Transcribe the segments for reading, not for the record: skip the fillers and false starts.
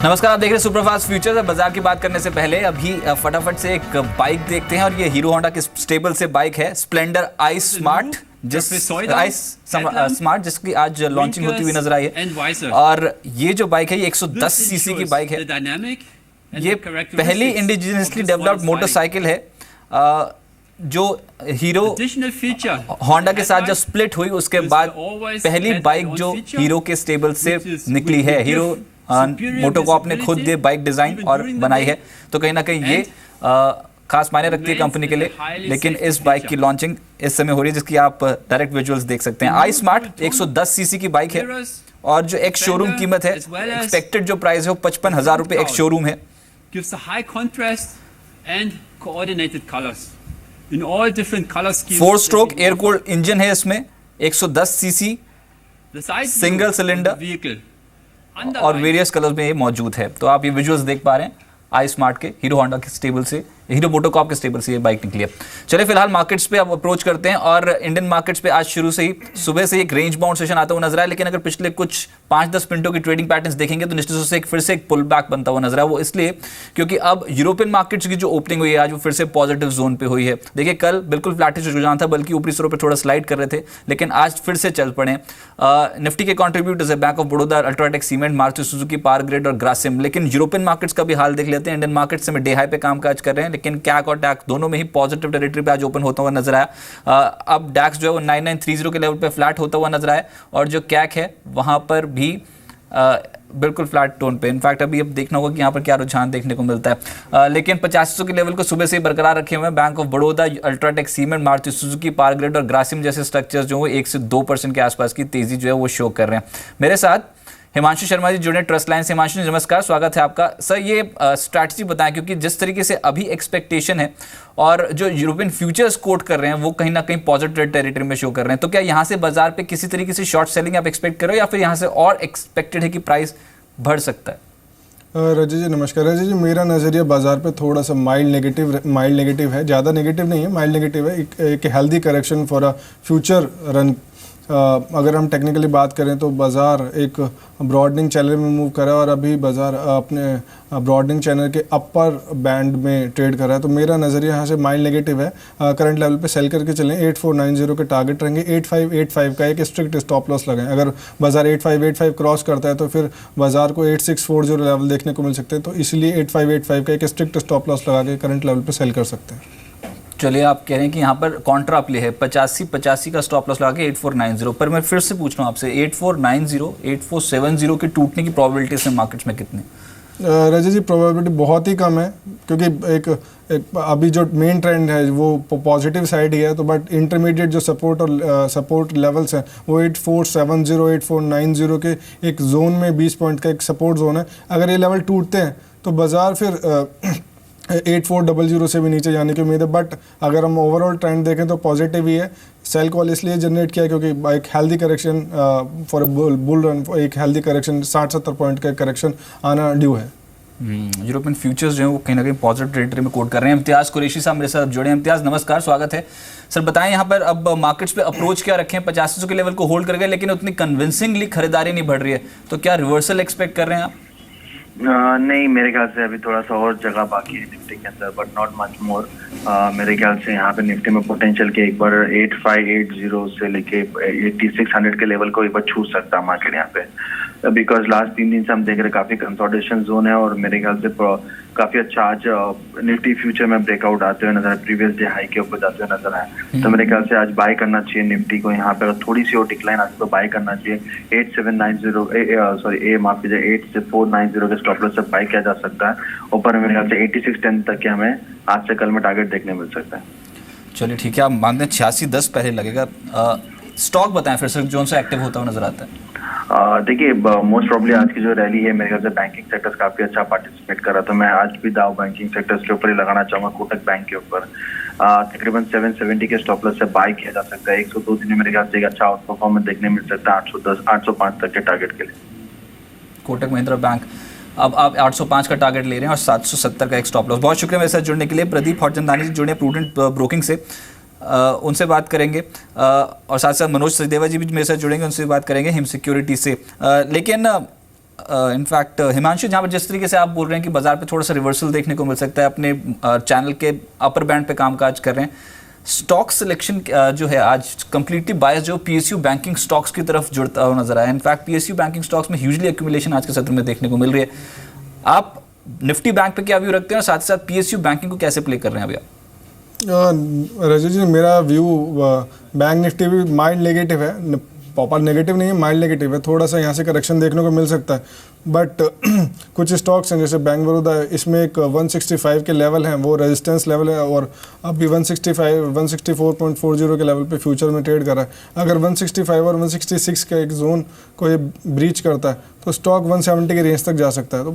नमस्कार, आप देख रहे हैं सुपरफास्ट फ्यूचर्स। बाजार की बात करने से पहले अभी फटाफट से एक बाइक देखते हैं और ये हीरो होंडा के स्टेबल से बाइक है स्प्लेंडर आई स्मार्ट, जिसकी आज लॉन्चिंग होती हुई नजर आई है। और ये जो बाइक है ये 110 सीसी की बाइक है। ये पहली इंडिजिनियसली डेवलप्ड मोटरसाइकिल है जो हीरो होंडा के साथ जब स्प्लिट हुई उसके बाद पहली बाइक जो हीरो के स्टेबल से निकली है। हीरो मोटोकॉर्प ने खुद ये बाइक डिजाइन और बनाई है, तो कहीं ना कहीं ये खास मायने रखती है कंपनी के लिए। लेकिन इस बाइक की लॉन्चिंग इस समय हो रही है जिसकी आप डायरेक्ट विजुअल्स देख सकते हैं। आई स्मार्ट 110 सीसी की बाइक है और जो एक शोरूम कीमत है, एक्सपेक्टेड जो प्राइस है वो 55,000 रुपए एक शोरूम है। Four stroke air cooled engine है इसमें, 110 सीसी, सिंगल सिलेंडर और वेरियस कलर्स में ये मौजूद है। तो आप ये विजुअल्स देख पा रहे हैं आई स्मार्ट के हीरो होंडा के स्टेबल से, हीरो मोटोकॉर्प के स्टेबल से ये बाइक निकली है। चलिए फिलहाल मार्केट्स पे अब अप्रोच करते हैं और इंडियन मार्केट्स पे आज शुरू से ही सुबह से एक रेंज बाउंड सेशन आता हुआ नजर आया। लेकिन अगर पिछले कुछ 5-10 मिनटों की ट्रेडिंग पैटर्न्स देखेंगे तो निश्चित रूप से फिर से एक पुल बैक बनता हुआ नजर आया। वो इसलिए क्योंकि अब यूरोपियन मार्केट्स की जो ओपनिंग हुई है आज वो फिर से पॉजिटिव जोन पे हुई है। देखिए कल बिल्कुल फ्लैटिश रुझान था, बल्कि ऊपरी स्तरों पर थोड़ा स्लाइड कर रहे थे, लेकिन आज फिर से चल पड़े। निफ्टी के कॉन्ट्रीब्यूटर्स है bank of Baroda, UltraTech cement, Maruti Suzuki, power grid और ग्रासिम। लेकिन यूरोपियन मार्केट्स का भी हाल देख लेते हैं। इंडियन मार्केट्स में डे हाई पे कामकाज कर रहे हैं, लेकिन कैक और डैक दोनों में ही पॉजिटिव टेरिटरी पे आज ओपन होता हुआ नजर आया। अब डैक्स जो है वो 9930 के लेवल पे फ्लैट होता हुआ नजर आया और जो कैक है वहां पर भी बिल्कुल फ्लैट टोन पे। इनफैक्ट अभी अब देखना होगा कि यहाँ पर क्या रुझान देखने को मिलता है। लेकिन 8500 के लेवल को सुबह से ही बरकरार रखे हुए हैं। Bank of Baroda, UltraTech cement, Maruti Suzuki, power grid और ग्रासिम जैसे स्ट्रक्चर्स जो है 1 से 2% के आसपास की तेजी जो है वो शो कर रहे हैं। मेरे साथ हिमांशु शर्मा जी जुड़े ट्रस्ट लाइन से। हिमांशु जी नमस्कार, स्वागत है आपका। सर ये स्ट्रैटेजी बताएं, क्योंकि जिस तरीके से अभी एक्सपेक्टेशन है और जो यूरोपियन फ्यूचर्स कोट कर रहे हैं वो कहीं ना कहीं पॉजिटिव टेरिटरी में शो कर रहे हैं, तो क्या यहाँ से बाजार पे किसी तरीके से शॉर्ट सेलिंग आप एक्सपेक्ट करो या फिर यहाँ से और एक्सपेक्टेड है कि प्राइस बढ़ सकता है? रजत जी नमस्कार। रजत जी मेरा नज़रिया बाजार पे थोड़ा सा माइल्ड नेगेटिव है, ज़्यादा नेगेटिव नहीं है, माइल्ड नेगेटिव है। एक healthy correction for a future run. अगर हम टेक्निकली बात करें तो बाज़ार एक ब्रॉडनिंग चैनल में मूव कर रहा है और अभी बाज़ार अपने ब्रॉडनिंग चैनल के अपर बैंड में ट्रेड कर रहा है। तो मेरा नज़रिया यहाँ से माइल्ड नेगेटिव है। करंट लेवल पे सेल करके चलें। 8490 के टारगेट रहेंगे। 8585 का एक स्ट्रिक्ट स्टॉप लॉस लगाएं। अगर बाज़ार 8585 क्रॉस करता है तो फिर बाज़ार को 8640 लेवल देखने को मिल सकते हैं। तो इसलिए 8585 का एक स्ट्रिक्ट स्टॉप लॉस लगा के करंट लेवल पर सेल कर सकते हैं। चलिए, आप कह रहे हैं कि यहाँ पर कॉन्ट्रा प्ले है, 85 का स्टॉप लॉस लगा के 8490 पर। मैं फिर से पूछ रहा हूँ आपसे, 8490 8470 के टूटने की प्रोबेबिलिटी है मार्केट्स में कितनी? रजत जी प्रोबेबिलिटी बहुत ही कम है, क्योंकि एक अभी जो मेन ट्रेंड है वो पॉजिटिव साइड ही है। तो बट इंटरमीडिएट जो सपोर्ट लेवल्स हैं वो 8470 8490 के एक जोन में 20 पॉइंट का एक सपोर्ट जोन है। अगर ये लेवल टूटते हैं तो बाज़ार फिर 8400 से भी नीचे जाने की उम्मीद है। बट अगर हम ओवरऑल ट्रेंड देखें तो पॉजिटिव ही है। सेल कॉल इसलिए जनरेट किया क्योंकि एक healthy correction for bull run, एक हेल्दी करेक्शन 60-70 पॉइंट का करेक्शन आना ड्यू है। यूरोपियन फ्यूचर्स जो है वो कहीं ना कहीं पॉजिटिव टेरिटरी में कोट कर रहे हैं। इम्तियाज़ कुरैशी साहब मेरे साथ जुड़े हैं। इम्तियाज़ नमस्कार, स्वागत है। सर बताएं यहाँ पर अब मार्केट्स पे अप्रोच क्या रखें? 8500 के लेवल को होल्ड कर गए लेकिन उतनी कन्विंसिंगली खरीदारी नहीं बढ़ रही है, तो क्या रिवर्सल एक्सपेक्ट कर रहे हैं आप? नहीं, मेरे ख्याल से अभी थोड़ा सा और जगह बाकी है निफ्टी के अंदर, बट नॉट मच मोर। मेरे ख्याल से यहाँ पे निफ्टी में पोटेंशियल के एक बार 8580 से लेके 8600 के लेवल को एक बार छू सकता है मार्केट यहाँ पे, बिकॉज लास्ट 3 दिन से हम देख रहे हैं काफी कंसोलिडेशन जोन है और मेरे ख्याल से काफी अच्छा आज निफ्टी फ्यूचर में ब्रेकआउट आते हुए नजर आए, प्रीवियस डे हाई के ऊपर जाते हुए नजर आए। तो मेरे ख्याल से आज बाय करना चाहिए निफ्टी को। यहाँ पे थोड़ी सी और डिक्लाइन आती तो बाय करना चाहिए। 8490 के स्टॉप लॉस से बाय किया जा सकता है। ऊपर मेरे ख्याल से 8610 तक के हमें आज से कल में टारगेट देखने मिल सकता है। चलिए ठीक है, आप मानते हैं 8610 पहले लगेगा। स्टॉक बताएं फिर से जोन से एक्टिव होता हुआ नजर आता है। देखिए मोस्ट प्रॉब्ली आज की जो रैली है मेरे ख्याल से बैंकिंग सेक्टर्स काफी अच्छा पार्टिसिपेट कर रहा था। मैं आज भी दाव बैंकिंग सेक्टर्स के ऊपर ही लगाना चाहूंगा, कोटक बैंक के ऊपर। तकरीबन 770 के स्टॉप लॉस से बाय किया जा सकता है। 102 दिन में मेरे ख्याल से एक अच्छा आउट परफॉर्मेंस देखने मिल सकता है 810 805 तक के टारगेट के लिए। कोटक महिंद्रा बैंक अब आप 805 का टारगेट ले रहे हैं और 770 का एक स्टॉप लॉस। बहुत शुक्रिया मेरे साथ जुड़ने के लिए। प्रदीप हरचंदानी जी जुड़े प्रूडेंट ब्रोकिंग से, उनसे बात करेंगे और साथ साथ मनोज सचदेवा जी भी मेरे साथ जुड़ेंगे, उनसे बात करेंगे हिम सिक्योरिटी से। लेकिन इनफैक्ट हिमांशु, जहाँ पर जिस तरीके से आप बोल रहे हैं कि बाजार पे थोड़ा सा रिवर्सल देखने को मिल सकता है, अपने चैनल के अपर बैंड पे कामकाज कर रहे हैं, स्टॉक सिलेक्शन जो है आज कंप्लीटली बायस जो पीएसयू बैंकिंग स्टॉक्स की तरफ जुड़ता हुआ नजर आया। इनफैक्ट पीएसयू बैंकिंग स्टॉक्स में ह्यूजली एक्यूमुलेशन आज के सत्र में देखने को मिल रही है। आप निफ्टी बैंक पे क्या व्यू रखते हैं और साथ ही साथ पीएसयू बैंकिंग को कैसे प्ले कर रहे हैं अभी आप? रजत जी, मेरा व्यू बैंक निफ्टी भी माइल्ड नेगेटिव है, प्रॉपर नेगेटिव नहीं है, माइल्ड नेगेटिव है। थोड़ा सा यहाँ से करेक्शन देखने को मिल सकता है, बट कुछ स्टॉक्स हैं जैसे बैंक बड़ौदा, इसमें एक 165 के लेवल हैं, वो रेजिस्टेंस लेवल है और अभी 164.40 के लेवल पे फ्यूचर में ट्रेड कर रहा है। अगर 165 और 166 का एक जोन को ये ब्रीच करता है तो स्टॉक 170 के रेंज तक जा सकता है। तो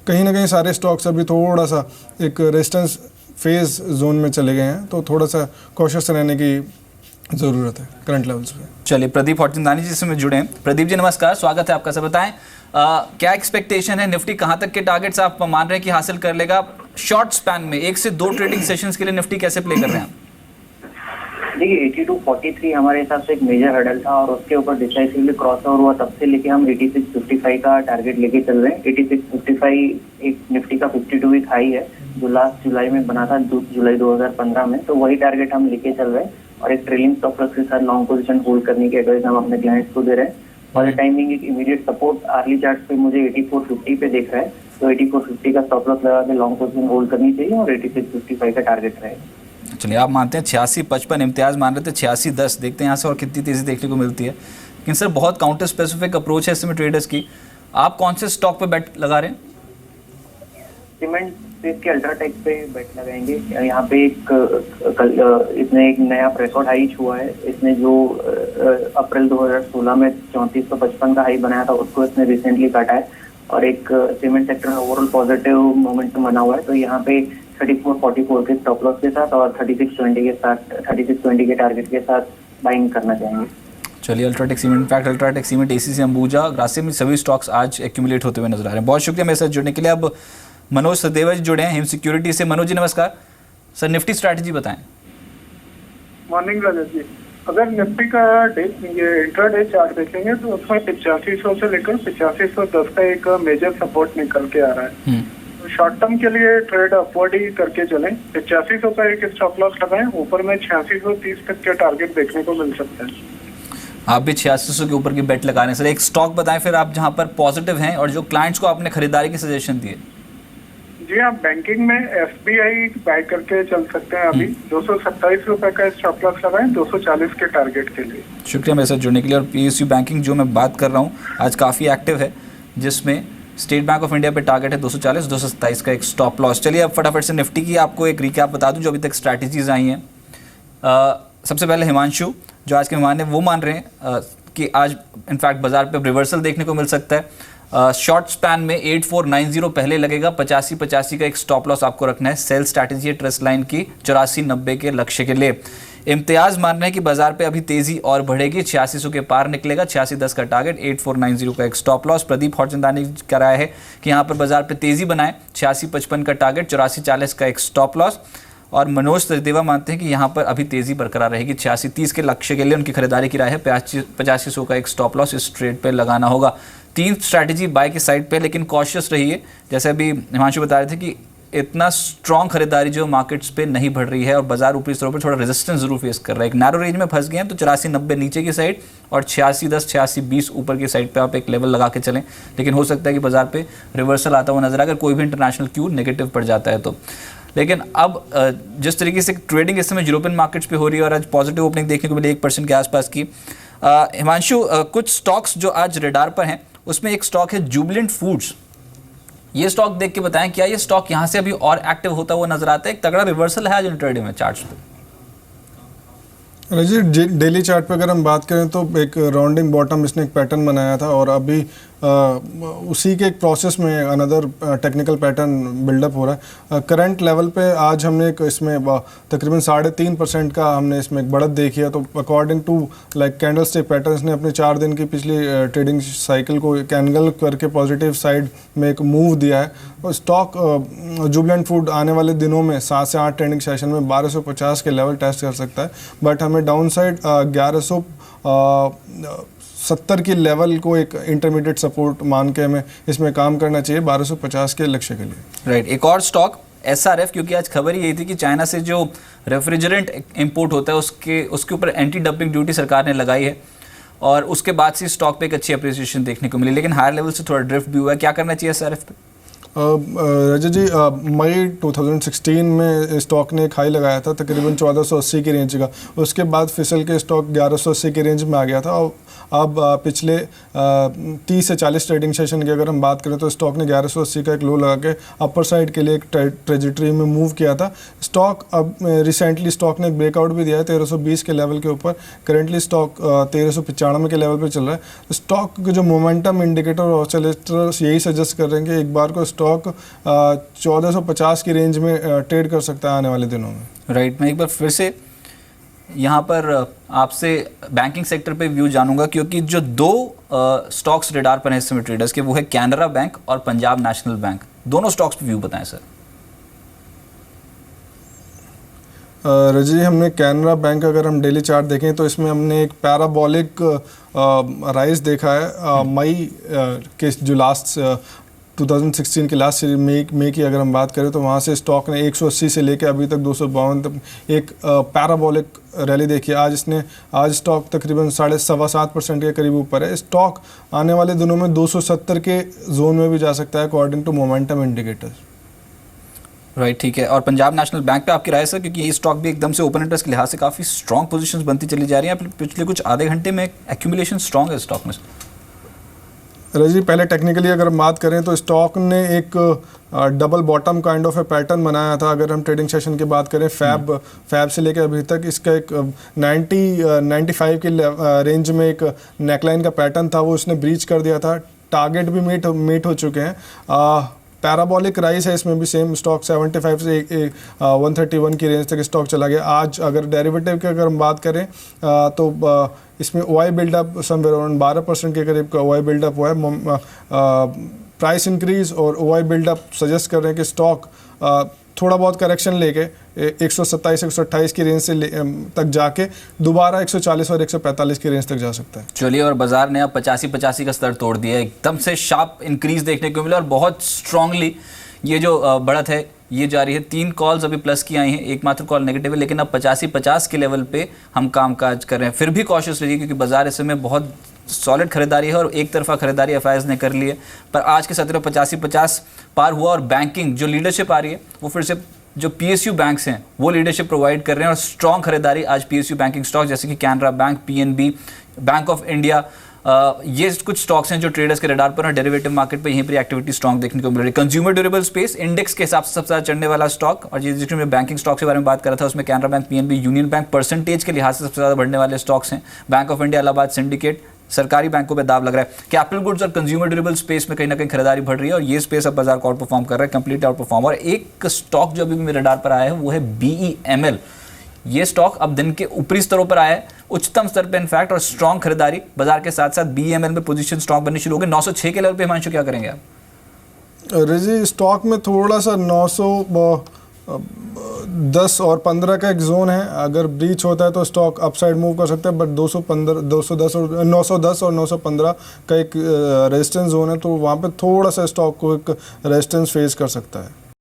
कहीं ना कहीं सारे स्टॉक्स अभी थोड़ा सा एक रेजिस्टेंस फेज जोन में चले गए हैं, तो थोड़ा सा कॉशियस रहने की ज़रूरत है करंट लेवल्स पे। चलिए, प्रदीप हॉटचंदानी जी से जुड़े हैं। प्रदीप जी नमस्कार, स्वागत है आपका। सब बताएं क्या एक्सपेक्टेशन है, निफ्टी कहां तक के टारगेट्स आप मान रहे हैं कि हासिल कर लेगा? शॉर्ट स्पैन में 1 से 2 ट्रेडिंग सेशंस के लिए निफ्टी कैसे प्ले कर रहे हैं? देखिए 82.43 हमारे हिसाब से एक मेजर हर्डल था और उसके ऊपर डिसाइसिवली क्रॉस ओवर हुआ, तब से लेके हम 86.55 का टारगेट लेके चल रहे हैं। 86.55 एक निफ्टी का 52 वीक हाई है जो लास्ट जुलाई में बना था, जुलाई 2015 में, तो वही टारगेट हम लेके चल रहे हैं और एक ट्रेलिंग स्टॉप लॉस के साथ लॉन्ग पोजीशन होल्ड करने की एडवाइस हम अपने क्लाइंट्स को दे रहे हैं। और टाइमिंग एक इमीडिएट सपोर्ट अर्ली चार्ट्स पे मुझे 84.50 पे देख रहा है, तो 84.50 का स्टॉप लॉस लगा के लॉन्ग पोजीशन होल्ड करनी चाहिए और 86.55 का टारगेट रहेगा। चलिए, आप मानते हैं 86.55, इम्तियाज मान रहे थे 86.10, देखते हैं यहाँ से और कितनी तेजी देखने को मिलती है। लेकिन सर बहुत काउंटर स्पेसिफिक अप्रोच है इसमें ट्रेडर्स की। आप कौन से स्टॉक पे बेट लगा रहे हैं? सीमेंट के अल्ट्राटेक पे बेट लगाएंगे। यहाँ पे इसने एक नया रिकॉर्ड हाई छुआ है। इसने जो अप्रैल 2016 में 3455 का हाई बनाया था उसको इसने रिसेंटली काटा है और एक सीमेंट सेक्टर में ओवरऑल पॉजिटिव मोमेंटम बना हुआ है। तो यहाँ पे 3444 के स्टॉप लॉस के साथ और 3620 के टारगेट के साथ बाइंग करना चाहेंगे। चलिए, UltraTech cement, in fact UltraTech cement, ACC Ambuja, Grasim, सभी स्टॉक्स आज एक्यूमुलेट होते हुए नजर आ रहे हैं। बहुत शुक्रिया मेरे साथ जुड़ने के लिए। अब मनोज सदेवा जी जुड़े हैं हिम सिक्योरिटी से। मनोज जी नमस्कार सर, निफ्टी स्ट्रैटेजी बताएं। मॉर्निंग रजत जी, अगर निफ्टी का ये इंट्राडे चार्ट देखेंगे तो उसमें 8500 से लेकर 8510 का एक मेजर सपोर्ट निकल के आ रहा है। तो शॉर्ट टर्म के लिए ट्रेड अपवर्ड ही करके चलें। 8500 का एक स्टॉप लॉस लगाएं, ऊपर में 8630 तक के टारगेट देखने को मिल सकते हैं। आप भी 8600 के ऊपर की बेट लगा रहे हैं। सर एक स्टॉक बताएं फिर आप जहां पर पॉजिटिव हैं और जो क्लाइंट्स को आपने खरीदारी की सजेशन दिए। जी, आप बैंकिंग में एसबीआई बाय करके चल सकते हैं। अभी 227 रुपए का स्टॉप लॉस लगाएं 240 के टारगेट के लिए। शुक्रिया मेरे साथ जुड़ने के लिए। और पीएसयू बैंकिंग जो मैं बात कर रहा हूँ आज काफ़ी एक्टिव है, जिसमें स्टेट बैंक ऑफ इंडिया पे टारगेट है 240, 227 का एक स्टॉप लॉस। चलिए अब फटाफट से निफ्टी की आपको एक रिकैप बता दूं जो अभी तक स्ट्रैटेजीज आई हैं। सबसे पहले हिमांशु जो आज के मेहमान हैं वो मान रहे हैं कि आज इनफैक्ट बाजार पे रिवर्सल देखने को मिल सकता है। शॉर्ट स्पैन में 8490 पहले लगेगा, 85 का एक स्टॉप लॉस आपको रखना है। सेल स्ट्रैटेजी है ट्रस्ट लाइन की 8490 के लक्ष्य के लिए। इम्तियाज मान रहे हैं कि बाजार पे अभी तेजी और बढ़ेगी, 8600 के पार निकलेगा, 8610 का टारगेट, 8490 का एक स्टॉप लॉस। प्रदीप हॉटचंदानी का राय है कि यहाँ पर बाजार पे तेजी बनाए, 8655 का टारगेट, 8440 का एक स्टॉप लॉस। और मनोज सचदेवा मानते हैं कि यहाँ पर अभी तेजी बरकरार रहेगी, 8630 के लक्ष्य के लिए उनकी खरीदारी की राय है, 8500 का एक स्टॉप लॉस इस ट्रेड पे लगाना होगा। 3 स्ट्रैटेजी बाय की साइड पे, लेकिन कॉशियस रहिए। जैसे अभी हिमांशु बता रहे थे कि इतना स्ट्रॉन्ग खरीदारी जो मार्केट्स पे नहीं बढ़ रही है और बाजार ऊपरी स्तरों पर थोड़ा रेजिस्टेंस जरूर फेस कर रहा है। एक नैरो रेंज में फंस गए हैं तो 8490 नीचे की साइड और 8610 8620 ऊपर की साइड पे आप एक लेवल लगा के चलें। लेकिन हो सकता है कि बाजार पे रिवर्सल आता हुआ नजर आए अगर कोई भी इंटरनेशनल क्यू नेगेटिव पड़ जाता है तो। लेकिन अब जिस तरीके से ट्रेडिंग इस समय यूरोपियन मार्केट्स पे हो रही है और आज पॉजिटिव ओपनिंग देखने को मिली 1% के आसपास की। हिमांशु, कुछ स्टॉक्स जो आज रेडार पर हैं उसमें एक स्टॉक है जुबिलेंट फूड्स। ये स्टॉक देख के बताएं क्या ये स्टॉक यहाँ से अभी और एक्टिव होता हुआ नजर आता है? एक तगड़ा रिवर्सल है आज इंट्राडे में चार्ट्स पे। रजी, डेली चार्ट पे अगर हम बात करें तो एक राउंडिंग बॉटम इसने एक पैटर्न बनाया था और अभी उसी के एक प्रोसेस में अनदर टेक्निकल पैटर्न बिल्डअप हो रहा है। करंट लेवल पे आज हमने एक इसमें तकरीबन 3.5% का हमने इसमें एक बढ़त देखी है। तो according to like candlestick patterns ने अपने 4 दिन की पिछली ट्रेडिंग साइकिल को एक एंगल करके पॉजिटिव साइड में एक मूव दिया है। और स्टॉक जुबिलेंट फूड आने वाले दिनों में 7 से 8 ट्रेडिंग सेशन में 1250 के लेवल टेस्ट कर सकता है, बट हमें डाउन साइड 1270 की लेवल को एक इंटरमीडिएट सपोर्ट मान के हमें इसमें काम करना चाहिए 1250 के लक्ष्य के लिए। राइट, एक और स्टॉक SRF, क्योंकि आज खबर यही थी कि चाइना से जो रेफ्रिजरेंट इंपोर्ट होता है उसके ऊपर एंटी डंपिंग ड्यूटी सरकार ने लगाई है और उसके बाद से स्टॉक पे एक अच्छी अप्रिसिएशन देखने को मिली, लेकिन हायर लेवल से थोड़ा ड्रिफ्ट भी हुआ है। क्या करना चाहिए SRF पे? रजत जी, मई 2016 में स्टॉक ने एक हाई लगाया था तकरीबन 1480 की रेंज का, उसके बाद फिसल के स्टॉक 1180 की रेंज में आ गया था। अब पिछले 30 से 40 ट्रेडिंग सेशन की अगर हम बात करें तो स्टॉक ने 1180 का एक लो लगा के अपर साइड के लिए एक ट्रेजेक्टरी में मूव किया था। स्टॉक अब रिसेंटली स्टॉक ने एक ब्रेकआउट भी दिया है 1320 के लेवल के ऊपर। करेंटली स्टॉक 1395 के लेवल पे चल रहा है। स्टॉक के जो मोमेंटम इंडिकेटर और ऑसिलेटर्स यही सजेस्ट कर रहे हैं कि एक बार को स्टॉक 1450 की रेंज में ट्रेड कर सकता है आने वाले दिनों में। राइट, मैं एक बार फिर से यहाँ पर आपसे बैंकिंग सेक्टर पे व्यू जानूंगा, क्योंकि जो दो स्टॉक्स रेडार पर हैं इस समय ट्रेडर्स के, वो है कैनरा बैंक और पंजाब नेशनल बैंक। दोनों स्टॉक्स पे व्यू बताएं सर। रजी, हमने कैनरा बैंक अगर हम डेली चार्ट देखें तो इसमें हमने एक पैराबोलिक राइज देखा है। मई के जो लास्ट 2016 के लास्ट मई की अगर हम बात करें तो वहाँ से स्टॉक ने 180 से लेकर अभी तक 252 तक एक पैराबोलिक रैली देखी। आज स्टॉक तकरीबन 7.25% के करीब ऊपर है। स्टॉक आने वाले दिनों में 270 के जोन में भी जा सकता है according to momentum indicators. Right, ठीक है। और पंजाब नेशनल बैंक पे आपकी राय सर, क्योंकि ये स्टॉक भी एकदम से ओपन इंटरेस्ट के लिहाज से काफ़ी स्ट्रॉन्ग पोजीशंस बनती चली जा रही हैं। पिछले कुछ आधे घंटे में एक्यूमुलेशन स्ट्रॉन्ग है स्टॉक में। रजी, पहले टेक्निकली अगर हम बात करें तो स्टॉक ने एक double bottom kind of A pattern बनाया था। अगर हम ट्रेडिंग सेशन की बात करें फैब से लेकर अभी तक इसका एक 95 की रेंज में एक नेकलाइन का पैटर्न था, वो उसने ब्रीच कर दिया था। टारगेट भी मीट हो चुके हैं। पैराबोलिक राइज है इसमें भी सेम। स्टॉक 75 से 131 की रेंज तक स्टॉक चला गया। आज अगर डेरिवेटिव की अगर हम बात करें तो इसमें OI बिल्डअप समवेयर अराउंड 12% के करीब का OI बिल्डअप हुआ है। प्राइस इंक्रीज और OI बिल्डअप सजेस्ट कर रहे हैं कि स्टॉक थोड़ा बहुत करेक्शन लेके 127-128 की रेंज से तक जाके दोबारा 140 और 145 की रेंज तक जा सकता है। चलिए, और बाजार ने अब 85 का स्तर तोड़ दिया है। एकदम से शार्प इंक्रीज देखने को मिला और बहुत स्ट्रांगली ये जो बढ़त है ये जारी है। 3 कॉल्स अभी प्लस की आई हैं, एकमात्र कॉल नेगेटिव है, लेकिन अब 85 के लेवल पे हम कामकाज कर रहे हैं। फिर भी कॉशियस रहिए, क्योंकि बाजार इस समय बहुत सॉलिड खरीदारी है और एक तरफा खरीदारी FIs ने कर ली है। पर आज के सत्र 85 पार हुआ और बैंकिंग जो लीडरशिप आ रही है वो फिर से जो PSU बैंक्स हैं वो लीडरशिप प्रोवाइड कर रहे हैं और स्ट्रॉन्ग खरीदारी आज PSU बैंकिंग स्टॉक जैसे कि Canara bank, PNB, bank of India, ये कुछ स्टॉक्स हैं जो ट्रेडर्स के रडार पर और डेरिवेटिव मार्केट पे यहीं पर एक्टिविटी स्ट्रॉन्ग देखने को मिल रही है। कंज्यूमर ड्यूरेबल स्पेस इंडेक्स के हिसाब से सबसे ज़्यादा चढ़ने वाला स्टॉक, और जिसमें मैं बैंकिंग स्टॉक्स के बारे में बात कर रहा था उसमें Canara bank, PNB, union bank percentage के लिहाज से सबसे ज़्यादा बढ़ने वाले स्टॉक्स हैं। Bank of India, Allahabad syndicate, सरकारी बैंकों पे दाव लग रहा है। कैपिटल गुड्स और कंज्यूमर ड्यूरेबल स्पेस में कहीं ना कहीं खरीदारी बढ़ रही है और ये स्पेस अब बाजार को आउट परफॉर्म कर रहा है, कंप्लीट आउट परफॉर्म। और एक स्टॉक जो अभी मेरे रडार पर आया है वो है BEML। ये स्टॉक अब दिन के ऊपरी स्तरों पर आया है, उच्चतम स्तर पे इनफैक्ट, और स्ट्रॉन्ग खरीदारी बाजार के साथ साथ BEML में पोजीशन स्ट्रॉन्ग बननी शुरू हो गई। 906 के लेवल पे हिमांशु क्या करेंगे आप? रजी, स्टॉक में थोड़ा सा 910 और 15 का एक जोन है। अगर ब्रीच होता है तो स्टॉक अपसाइड मूव कर सकता है, बट 210 और 915 का एक रेजिस्टेंस जोन है, तो वहाँ पे थोड़ा सा स्टॉक को एक रेजिस्टेंस फेस कर सकता है।